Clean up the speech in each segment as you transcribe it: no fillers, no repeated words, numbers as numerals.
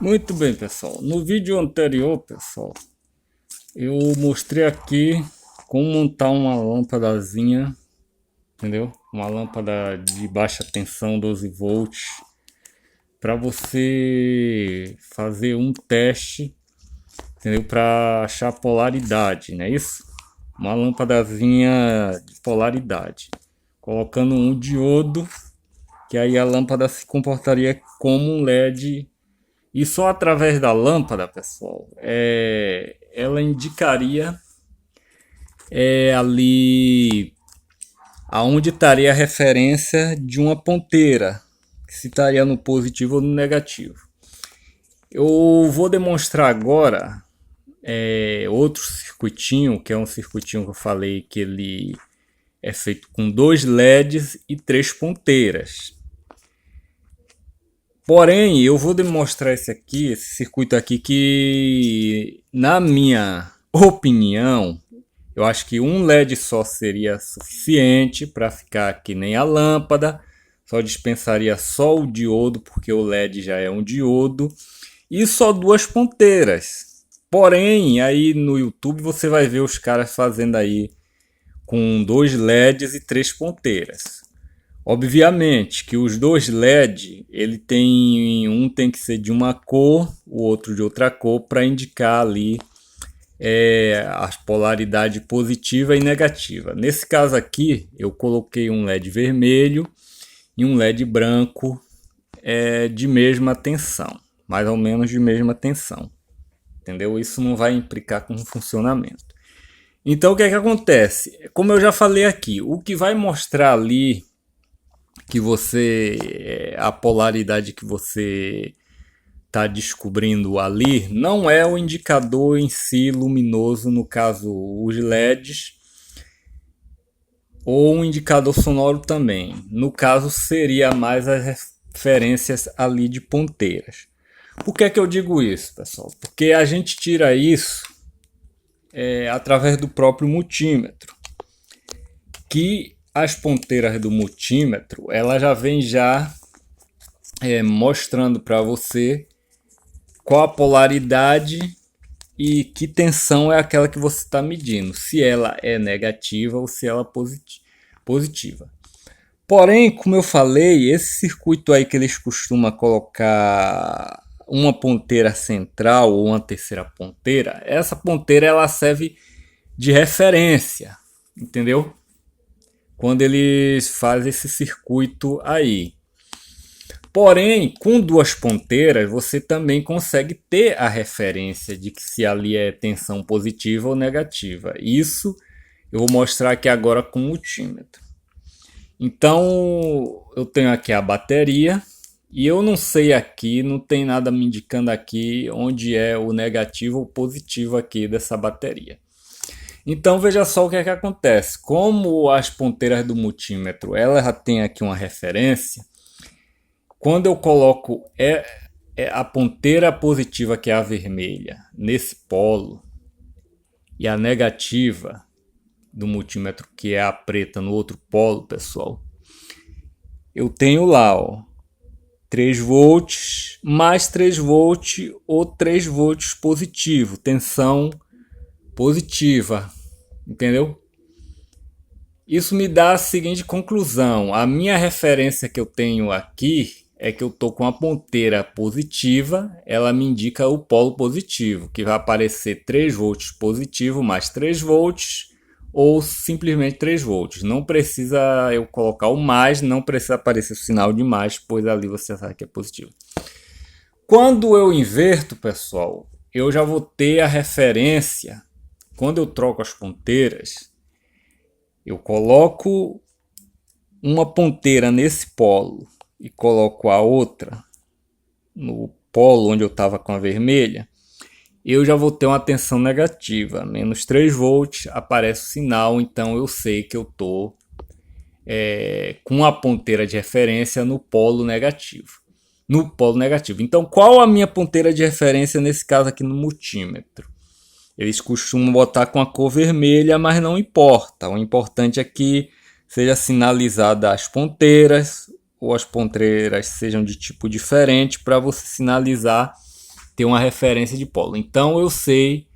Muito bem, pessoal. No vídeo anterior, pessoal, eu mostrei aqui como montar uma lâmpadazinha, entendeu? Uma lâmpada de baixa tensão 12 volts para você fazer um teste, entendeu? Para achar polaridade, não é isso? Uma lâmpadazinha de polaridade, colocando um diodo, que aí a lâmpada se comportaria como um LED. E só através da lâmpada, pessoal, ela indicaria ali aonde estaria a referência de uma ponteira, se estaria no positivo ou no negativo. Eu vou demonstrar agora outro circuitinho, que é um circuitinho que eu falei que ele é feito com dois LEDs e três ponteiras. Porém, eu vou demonstrar esse circuito aqui, que, na minha opinião, eu acho que um LED só seria suficiente para ficar que nem a lâmpada. Só dispensaria só o diodo, porque o LED já é um diodo. E só duas ponteiras. Porém, aí no YouTube você vai ver os caras fazendo aí com dois LEDs e três ponteiras. Obviamente que os dois LED, um tem que ser de uma cor, o outro de outra cor, para indicar ali a polaridade positiva e negativa. Nesse caso aqui, eu coloquei um LED vermelho e um LED branco de mesma tensão, mais ou menos de mesma tensão, entendeu? Isso não vai implicar com o funcionamento. Então o que é que acontece? Como eu já falei aqui, o que vai mostrar ali que a polaridade que você está descobrindo ali não é o indicador em si luminoso, no caso os LEDs, ou um indicador sonoro também. No caso seria mais as referências ali de ponteiras. Por que é que eu digo isso, pessoal? Porque a gente tira isso através do próprio multímetro, que as ponteiras do multímetro, ela já vem mostrando para você qual a polaridade e que tensão é aquela que você está medindo, se ela é negativa ou se ela é positiva. Porém, como eu falei, esse circuito aí que eles costumam colocar uma ponteira central ou uma terceira ponteira, essa ponteira ela serve de referência, entendeu? Quando eles fazem esse circuito aí. Porém, com duas ponteiras, você também consegue ter a referência de que se ali é tensão positiva ou negativa. Isso eu vou mostrar aqui agora com o multímetro. Então, eu tenho aqui a bateria e eu não sei aqui, não tem nada me indicando aqui onde é o negativo ou positivo aqui dessa bateria. Então veja só o que é que acontece. Como as ponteiras do multímetro ela já tem aqui uma referência, quando eu coloco a ponteira positiva, que é a vermelha, nesse polo, e a negativa do multímetro, que é a preta, no outro polo, pessoal, eu tenho lá 3 volts mais 3 volts ou 3 volts positivo, tensão positiva, entendeu? Isso me dá a seguinte conclusão: a minha referência que eu tenho aqui é que eu tô com a ponteira positiva, ela me indica o polo positivo, que vai aparecer 3 volts positivo mais 3 volts ou simplesmente 3 volts. Não precisa eu colocar o mais, não precisa aparecer o sinal de mais, pois ali você sabe que é positivo. Quando eu inverto, pessoal, eu já vou ter a referência. Quando eu troco as ponteiras, eu coloco uma ponteira nesse polo e coloco a outra no polo onde eu estava com a vermelha, eu já vou ter uma tensão negativa, menos 3 volts, aparece o sinal, então eu sei que eu estou com a ponteira de referência no polo negativo. No polo negativo. Então, qual a minha ponteira de referência nesse caso aqui no multímetro? Eles costumam botar com a cor vermelha, mas não importa. O importante é que seja sinalizada as ponteiras, ou as ponteiras sejam de tipo diferente, para você sinalizar ter uma referência de polo. Então eu sei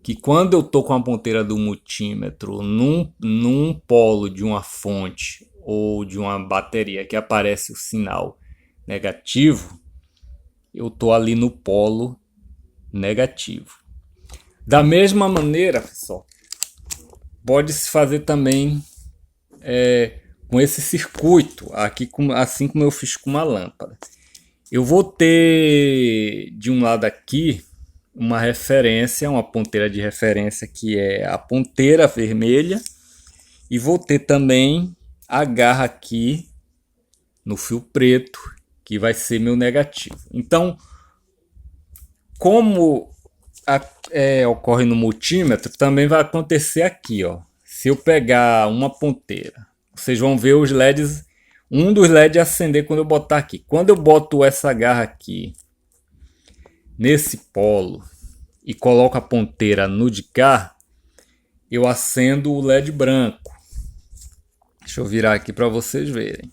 que quando eu estou com a ponteira do multímetro num polo de uma fonte ou de uma bateria que aparece o sinal negativo, eu estou ali no polo negativo. Da mesma maneira, pessoal, pode-se fazer também com esse circuito, aqui, assim como eu fiz com uma lâmpada. Eu vou ter de um lado aqui uma referência, uma ponteira de referência que é a ponteira vermelha, e vou ter também a garra aqui no fio preto, que vai ser meu negativo. Então, como ocorre no multímetro, também vai acontecer aqui, ó. Se eu pegar uma ponteira, vocês vão ver os LEDs, um dos LEDs acender quando eu botar aqui. Quando eu boto essa garra aqui nesse polo e coloco a ponteira no de cá, eu acendo o LED branco. Deixa eu virar aqui para vocês verem.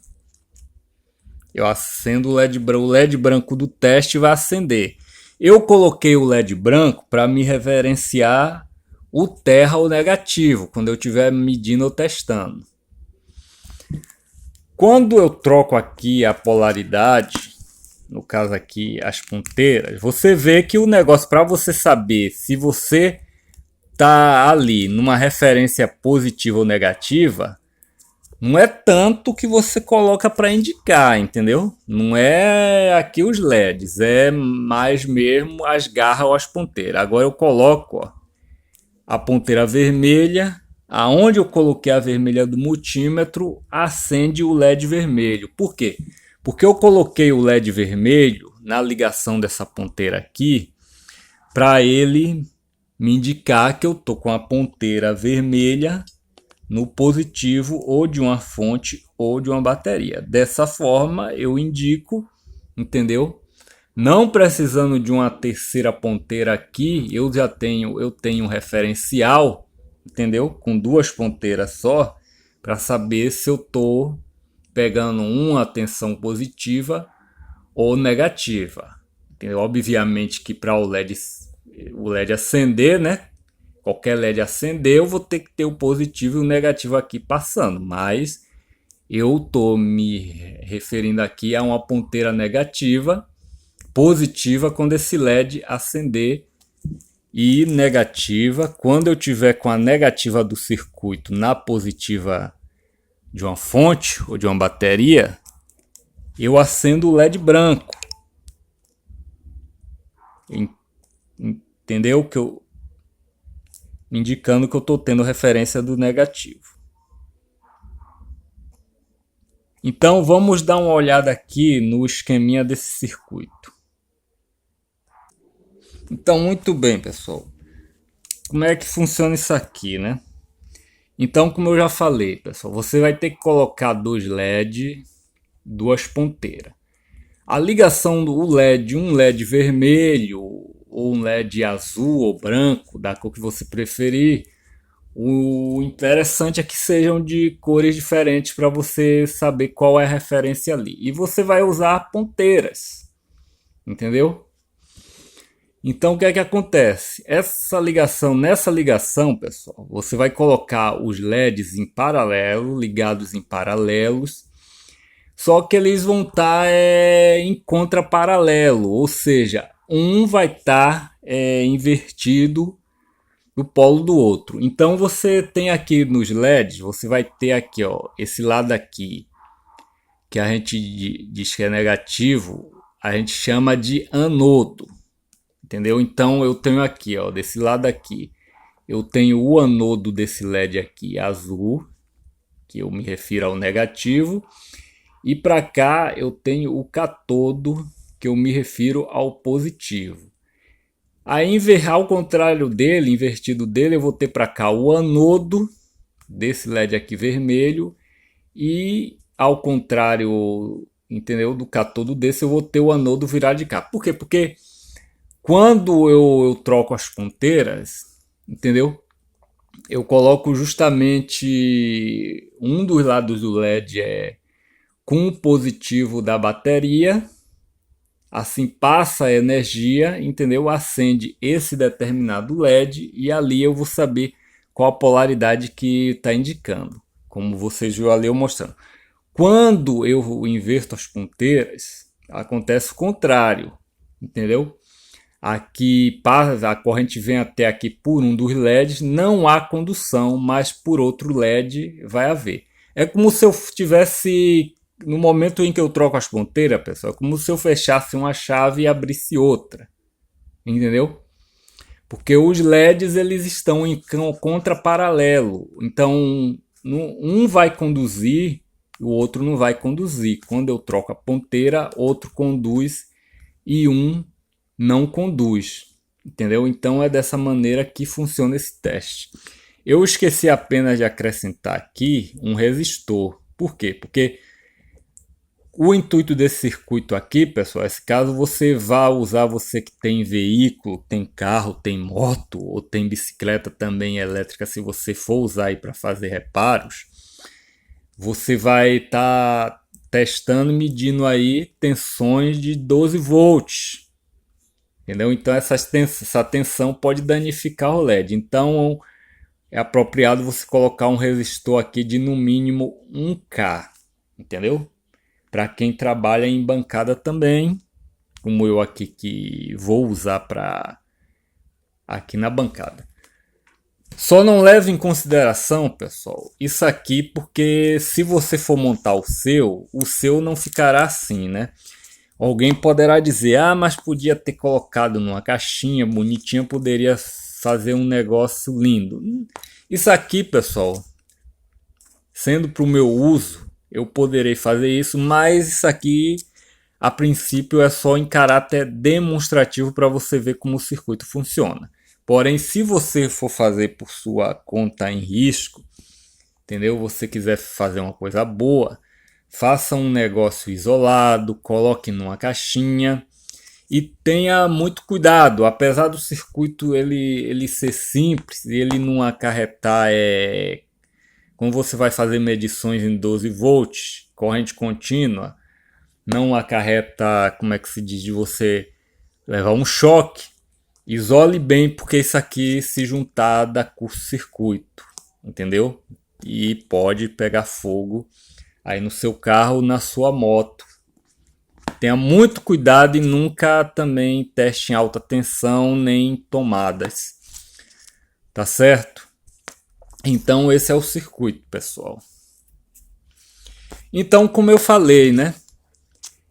Eu acendo o LED branco do teste vai acender. Eu coloquei o LED branco para me referenciar o terra ou negativo, quando eu estiver medindo ou testando. Quando eu troco aqui a polaridade, no caso aqui as ponteiras, você vê que o negócio, para você saber se você tá ali numa referência positiva ou negativa, não é tanto que você coloca para indicar, entendeu? Não é aqui os LEDs, é mais mesmo as garras ou as ponteiras. Agora eu coloco, ó, a ponteira vermelha, aonde eu coloquei a vermelha do multímetro, acende o LED vermelho. Por quê? Porque eu coloquei o LED vermelho na ligação dessa ponteira aqui, para ele me indicar que eu tô com a ponteira vermelha no positivo ou de uma fonte ou de uma bateria. Dessa forma eu indico, entendeu? Não precisando de uma terceira ponteira aqui, eu tenho um referencial, entendeu? Com duas ponteiras só, para saber se eu tô pegando uma tensão positiva ou negativa. Entendeu? Obviamente que para o LED acender, né? Qualquer LED acender, eu vou ter que ter o positivo e o negativo aqui passando, mas eu estou me referindo aqui a uma ponteira negativa, positiva quando esse LED acender, e negativa quando eu tiver com a negativa do circuito na positiva de uma fonte ou de uma bateria, eu acendo o LED branco. Entendeu? Indicando que eu estou tendo referência do negativo. Então vamos dar uma olhada aqui no esqueminha desse circuito. Então, muito bem, pessoal. Como é que funciona isso aqui, né? Então, como eu já falei, pessoal, você vai ter que colocar dois LED, duas ponteiras. A ligação do LED, um LED vermelho ou um LED azul ou branco, da cor que você preferir, o interessante é que sejam de cores diferentes para você saber qual é a referência ali. E você vai usar ponteiras, entendeu? Então o que é que acontece? Nessa ligação, pessoal, você vai colocar os LEDs em paralelo, ligados em paralelos, só que eles vão estar em contraparalelo, ou seja, um vai estar invertido do polo do outro. Então você tem aqui nos LEDs, você vai ter aqui, ó, esse lado aqui, que a gente diz que é negativo, a gente chama de anodo. Entendeu? Então eu tenho aqui, ó, desse lado aqui, eu tenho o anodo desse LED aqui azul, que eu me refiro ao negativo, e para cá eu tenho o catodo, que eu me refiro ao positivo. Aí ao contrário dele, invertido dele, eu vou ter para cá o anodo desse LED aqui vermelho, e ao contrário, entendeu, do catodo desse, eu vou ter o anodo virado de cá. Por quê? Porque quando eu troco as ponteiras, entendeu? Eu coloco justamente um dos lados do LED com o positivo da bateria Assim passa a energia, entendeu? Acende esse determinado LED e ali eu vou saber qual a polaridade que está indicando, como vocês viram ali eu mostrando. Quando eu inverto as ponteiras, acontece o contrário, entendeu? Aqui a corrente vem até aqui por um dos LEDs, não há condução, mas por outro LED vai haver. É como se eu tivesse, no momento em que eu troco as ponteiras, pessoal, é como se eu fechasse uma chave e abrisse outra, entendeu? Porque os LEDs eles estão em contraparalelo, então um vai conduzir, o outro não vai conduzir. Quando eu troco a ponteira, outro conduz e um não conduz, entendeu? Então é dessa maneira que funciona esse teste. Eu esqueci apenas de acrescentar aqui um resistor. Por quê? Porque o intuito desse circuito aqui, pessoal, é se caso você vá usar, você que tem veículo, tem carro, tem moto ou tem bicicleta também elétrica, se você for usar aí para fazer reparos, você vai estar testando, medindo aí tensões de 12 volts. Entendeu? Então essa tensão pode danificar o LED. Então é apropriado você colocar um resistor aqui de no mínimo 1K. Entendeu? Para quem trabalha em bancada também, como eu aqui que vou usar para aqui na bancada. Só não leve em consideração, pessoal, isso aqui porque se você for montar o seu não ficará assim, né? Alguém poderá dizer, ah, mas podia ter colocado numa caixinha bonitinha, poderia fazer um negócio lindo. Isso aqui, pessoal, sendo para o meu uso, eu poderei fazer isso, mas isso aqui, a princípio, é só em caráter demonstrativo para você ver como o circuito funciona. Porém, se você for fazer por sua conta em risco, entendeu? Você quiser fazer uma coisa boa, faça um negócio isolado, coloque numa caixinha e tenha muito cuidado. Apesar do circuito ele ser simples, ele não acarretar quando você vai fazer medições em 12 volts, corrente contínua, não acarreta, como é que se diz, de você levar um choque. Isole bem, porque isso aqui se juntar dá curto-circuito, entendeu? E pode pegar fogo aí no seu carro, na sua moto. Tenha muito cuidado e nunca também teste em alta tensão nem tomadas. Tá certo? Então esse é o circuito, pessoal. Então, como eu falei, né?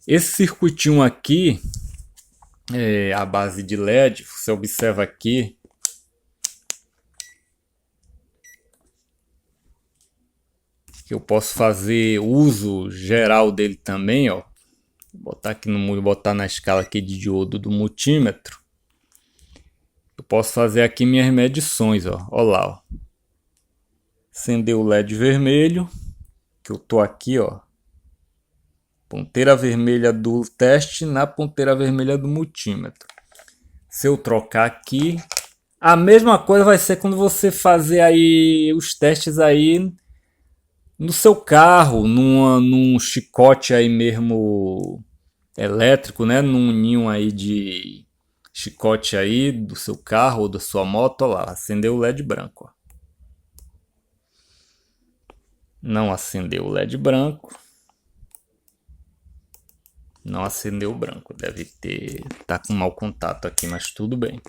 Esse circuitinho aqui é a base de LED. Você observa aqui. Que eu posso fazer uso geral dele também, ó. Vou botar aqui botar na escala aqui de diodo do multímetro. Eu posso fazer aqui minhas medições, ó. Ó lá, ó. Acender o LED vermelho, que eu tô aqui, ó. Ponteira vermelha do teste na ponteira vermelha do multímetro. Se eu trocar aqui, a mesma coisa vai ser quando você fazer aí os testes aí no seu carro, num chicote aí mesmo elétrico, né? Num ninho aí de chicote aí do seu carro ou da sua moto, ó lá, acendeu o LED branco, ó. Não acendeu o LED branco. Não acendeu o branco, deve tá com mau contato aqui, mas tudo bem.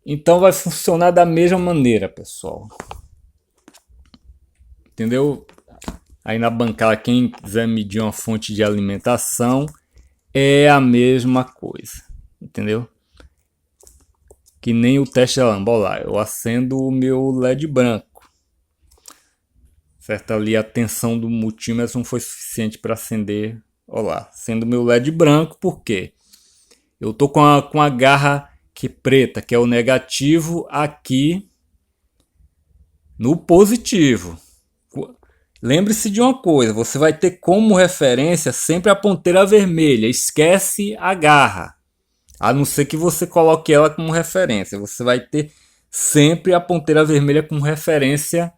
Então vai funcionar da mesma maneira, pessoal. Entendeu? Aí na bancada, quem quiser medir uma fonte de alimentação, é a mesma coisa, entendeu? Que nem o teste da lâmpada. Olha lá, eu acendo o meu LED branco. Certo? Ali a tensão do multímetro não foi suficiente para acender. Olha lá, acendo o meu LED branco, por quê? Eu tô com a garra que preta, que é o negativo, aqui no positivo. Lembre-se de uma coisa, você vai ter como referência sempre a ponteira vermelha, esquece a garra. A não ser que você coloque ela como referência, você vai ter sempre a ponteira vermelha como referência,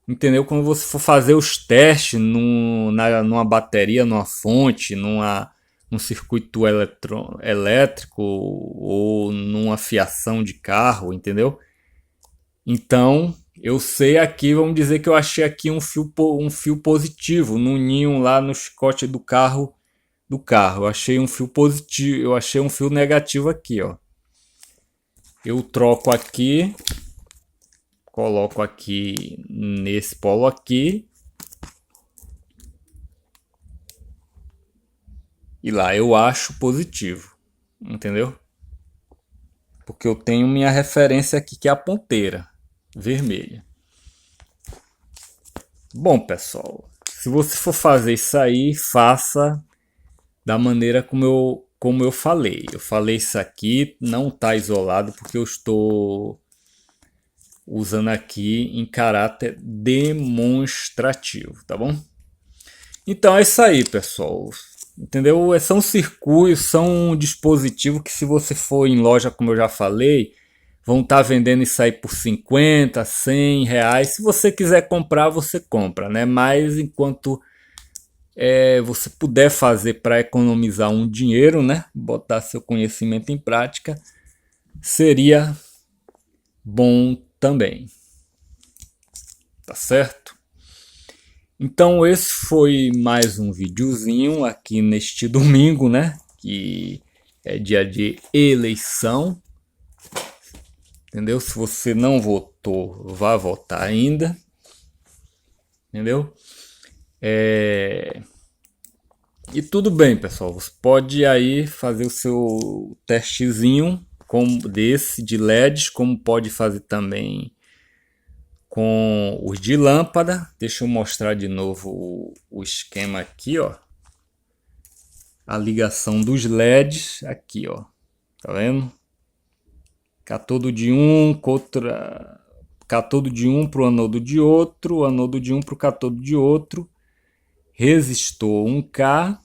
entendeu? Quando você for fazer os testes numa bateria, numa fonte, numa um circuito elétrico ou numa fiação de carro, entendeu? Então, eu sei aqui, vamos dizer que eu achei aqui um fio positivo no ninho lá no chicote do carro. Eu achei um fio positivo, eu achei um fio negativo aqui, ó. Eu troco aqui, coloco aqui nesse polo aqui. E lá eu acho positivo, entendeu? Porque eu tenho minha referência aqui, que é a ponteira vermelha. Bom, pessoal, se você for fazer isso aí, faça da maneira como eu falei. Eu falei isso aqui, não está isolado, porque eu estou usando aqui em caráter demonstrativo, tá bom? Então é isso aí, pessoal. Entendeu? São circuitos, são um dispositivo que, se você for em loja, como eu já falei, vão estar vendendo isso aí por 50, 100 reais. Se você quiser comprar, você compra, né? Mas enquanto você puder fazer para economizar um dinheiro, né? Botar seu conhecimento em prática, seria bom também. Tá certo? Então esse foi mais um videozinho aqui neste domingo, né? Que é dia de eleição. Entendeu? Se você não votou, vá votar ainda. Entendeu? E tudo bem, pessoal. Você pode aí fazer o seu testezinho desse de LEDs, como pode fazer também com os de lâmpada. Deixa eu mostrar de novo o esquema aqui, ó. A ligação dos LEDs aqui, ó. Tá vendo? Cátodo de um contra cátodo de um para o anodo de outro, anodo de um para o cátodo de outro. Resistor 1K.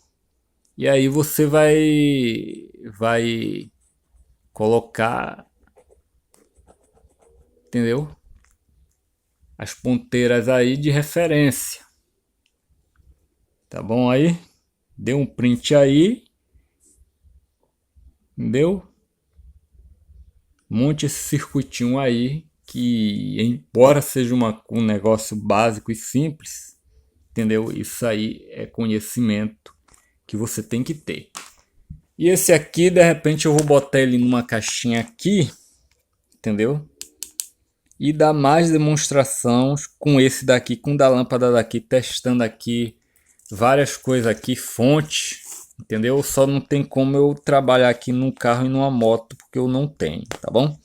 E aí você vai colocar, entendeu? As ponteiras aí de referência. Tá bom aí? Dê um print aí. Entendeu? Monte esse circuitinho aí, que embora seja um negócio básico e simples, entendeu? Isso aí é conhecimento que você tem que ter. E esse aqui, de repente, eu vou botar ele numa caixinha aqui, entendeu? E dar mais demonstrações com esse daqui, com da lâmpada daqui, testando aqui várias coisas aqui, fonte, entendeu? Só não tem como eu trabalhar aqui num carro e numa moto, porque eu não tenho, tá bom?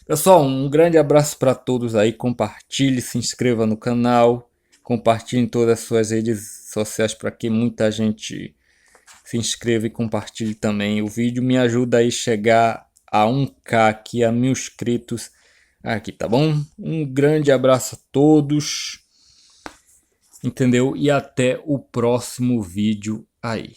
Pessoal, um grande abraço para todos aí, compartilhe, se inscreva no canal, compartilhe em todas as suas redes sociais para que muita gente se inscreva e compartilhe também o vídeo. Me ajuda aí a chegar a 1K aqui, a 1000 inscritos aqui, tá bom? Um grande abraço a todos, entendeu? E até o próximo vídeo aí.